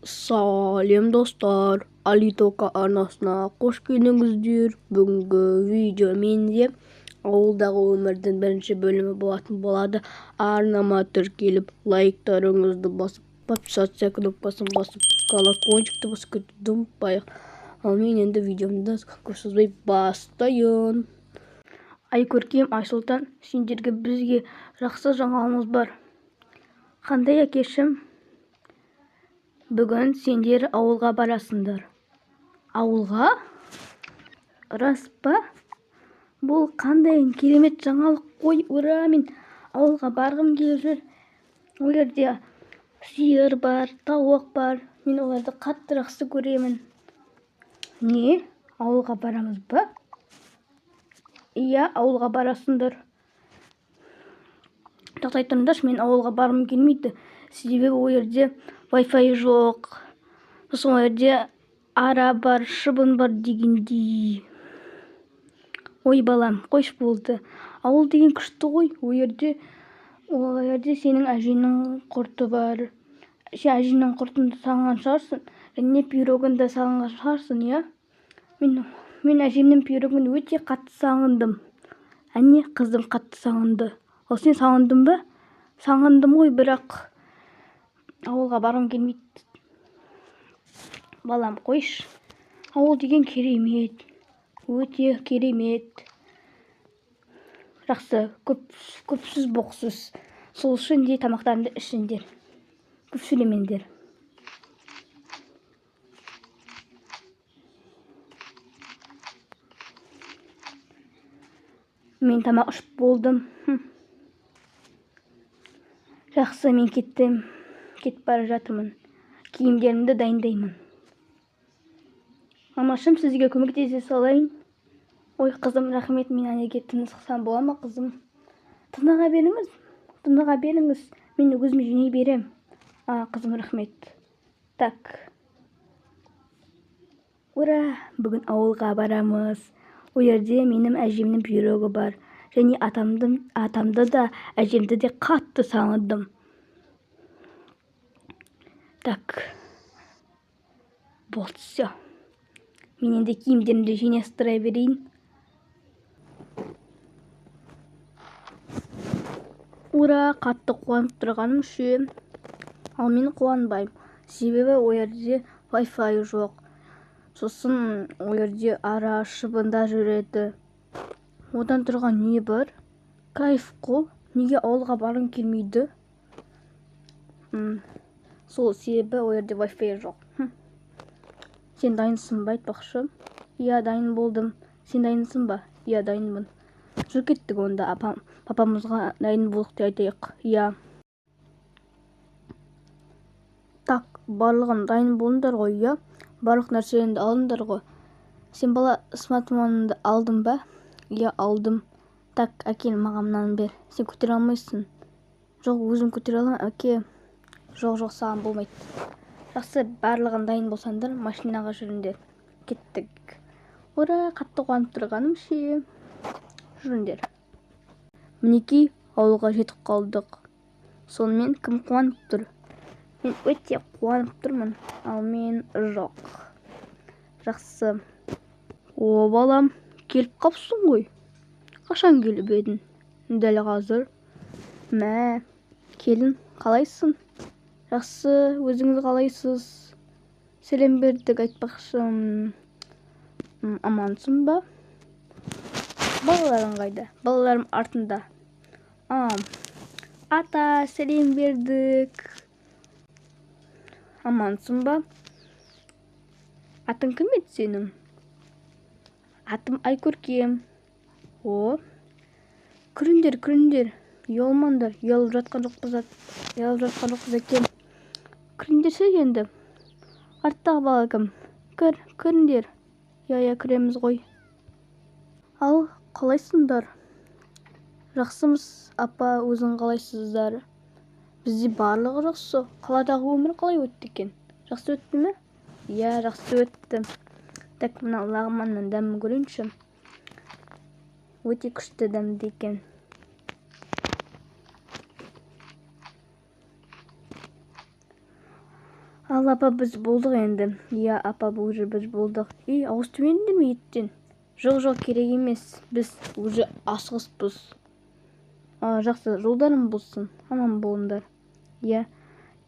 Салем достар, Алитока арнасына қош келдіңіздер. Бүгінгі видео менде ауылдағы өмірдің бірінші бөлімі болатын болады. Арнама тіркеліп, лайктарыңызды басып, подписаться кнопкасын басып, колокольчикті басып кетуді ұмытпайық. Ал мен енді видеомды көп созбай бастайын. Айкөркем, Айсұлтан, сендерге бізге жақсы жаңалығымыз бар. Қандай әкешім? Бүгін сендер ауылға барасыңдар. Ауылға? Рас па? Бұл қандай керемет жаңалық қой, ура, мен ауылға барғым келіп жүр. Ол жерде сиыр бар, тауық бар. Мен оларды қатты жақсы көремін. Не? Ауылға барамыз ба? Иә, ауылға барасыңдар. Тоқтай тұрыңдаршы, мен ауылға барғым келмейді. Себебі ол жерде Wi-Fi жоқ. Сосын ол жерде ара бар, шыбын бар дегендей. Ой балам, қойш болды. Ауыл деген күшті ғой. Ол жерде сенің әжеңнің құрты бар. Сен әжеңнің құртын сағынған шығарсың. Және пирогын да сағынған шығарсың, иә? Мен әжемнің пирогын өте қатты сағындым. Әне, қызым қатты сағынды. Ол сен сағындың ба? Сағындым ғой, бірақ ауылға барғым келмейді. Балам, қойш. Ауыл деген керемет. Өте керемет. Жақсы, көпсіз боқсыз. Сол үшін де тамақтарыңды ішіңдер. Көп сөйлемеңдер. Мен тамақ ішіп болдым. Жақсы, мен кеттім. Кетіп бара жатырмын. Киімдерімді дайындаймын. Мамашым, сізге көмектесе салайын. Ой, қызым, рахмет, мен әнеге тыныс қысам бола ма, қызым? Тыныға беріңіз. Мен өзім жинай берем. Қызым, рахмет. Так. Ура, бүгін ауылға барамыз. Ол жерде менің әжемнің пирогы бар. Және атамды да, әжемді де қатты сағындым. Так. Болды, все. Мен енді киімдерімді жинастыра берейін. Ура, қатты қуанып тұрғаным үшін. Ал мен қуанбайым. Себебі ол жерде Wi-Fi жоқ. Сосын ол жерде ара шыбында жүреді. Одан тұрған не бар? Кайф қой. Неге ауылға барғың келмейді? Сол себебі ол жерде Wi-Fi жоқ. Сен дайынсың ба, айтпақшы? Иә, дайын болдым. Сен дайынсың ба? Иә, дайынмын. Жүр кеттік онда, папамызға дайын болдық те айтайық. Иә. Так, барлығын дайын болыңдар ғой, иә? Барлық нәрселерді алыңдар ғой. Сен бала смартфоныңды алдың ба? Иә, алдым. Так, әкел, маған мынаны бер. Сен көтере алмайсың. Жоқ, өзім көтере аламын, әке. Жоқ, саған болмайды. Жақсы, барлығын дайын болсаңдар, машинаға жүріңдер. Кеттік. Ура, қатты қуанып тұрғаным ше. Жүріңдер. Мінекей, ауылға жетіп қалдық. Сонымен кім қуанып тұр? Мен өте қуанып тұрмын, ал мен жоқ. Жақсы. О, балам, келіп қапсың ғой. Қашан келіп едің? Дәл қазір. Мә, келін, қалайсың? Жақсы, өзіңіз қалайсыз? Сәлем бердік, айтпақшы. Амансың ба? Балаларың қайда? Балаларым артында. Ата, сәлем бердік. Амансың ба? Атың кім еді сенің? Атым Айкөркем. О, күріңдер. Ұялмаңдар, ұялып жатқан жоқпыз екен. Күріңдерші енді. Арттағы бала кім? Күріңдер. Иә, күреміз ғой. Ал, қалайсыңдар? Жақсымыз, апа, өзің қалайсыздар? Бізде барлығы жақсы. Қаладағы өмір қалай өтті екен? Жақсы өтті ме? Иә, жақсы өтті. Так, мына лағманның дәмін көрейінші. Өте күшті дәмді екен. Ал апа біз болдық енді. Иә апа уже біз болдық. Ауыз түбеңдер ме еттен? Жоқ керек емес. Біз уже ашығыспыз. Жақсы, жолдарың болсын. Аман болыңдар. Иә.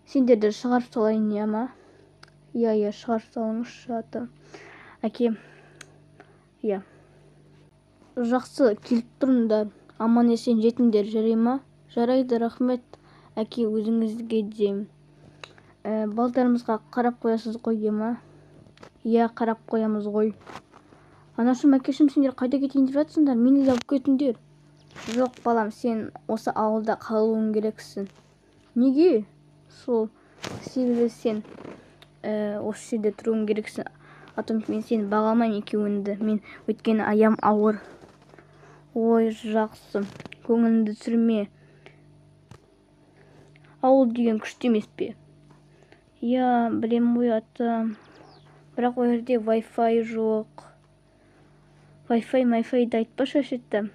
Сендерді шығарып салайын, иә ма? Иә, шығарып салыңызшы ата. Әке. Иә. Жақсы, келіп тұрыңдар. Аман есен жетіңдер, жарай ма? Жарайды, рахмет. Әке, өзіңізге де. Балдарымызға қарап қоясыз ғой, ема? Иә, қарап қоямыз ғой. Анашым, әкешім, сендер қайда кетейін деп жатсыңдар? Мені де алып кетіңдер. Жоқ, балам, сен осы ауылда қалуың керексің. Неге? Сол себебі сен осы жерде тұруың керексің. Атом, мен сені бағалмаймын екеуіңді. Мен өйткені аям ауыр. Ой, жақсы. Көңіліңді түсірме. Ауыл деген күшті емес пе? Иә, білем ғой ата. Бірақ ол жерде Wi-Fi жоқ. Wi-Fi айтпашы әшетті.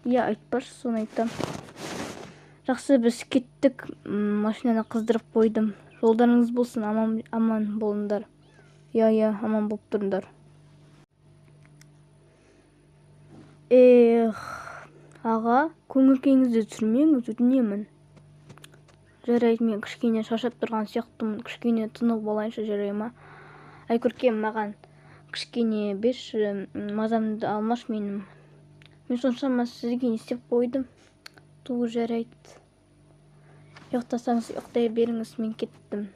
Иә, айтпашы, соны айтам. Жақсы, біз кеттік. Машинаны қыздырып қойдым. Жолдарыңыз болсын, аман болыңдар. Иә, аман болып тұрыңдар. Аға, көңіл-күйіңізді түсірмеңіз, өтінемін. Жарайды, мен кішкене шаршап тұрған сияқтымын. Кішкене тынып болайыншы, жарай ма? Ай көркем, маған кішкене берші, мазамды алмаш менің. Мен соншама сізге не істеп қойдым? Жарайды. Ұйықтасаңыз ұйықтай беріңіз, мен кеттім.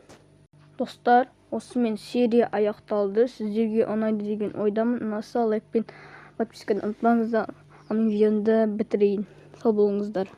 Достар, осымен серия аяқталды. Сіздерге ұнайды деген ойдамын. Ұнаса лайк пен подписканы ұмытпаңыздар. Видеоны бітірейін. Сау болыңыздар.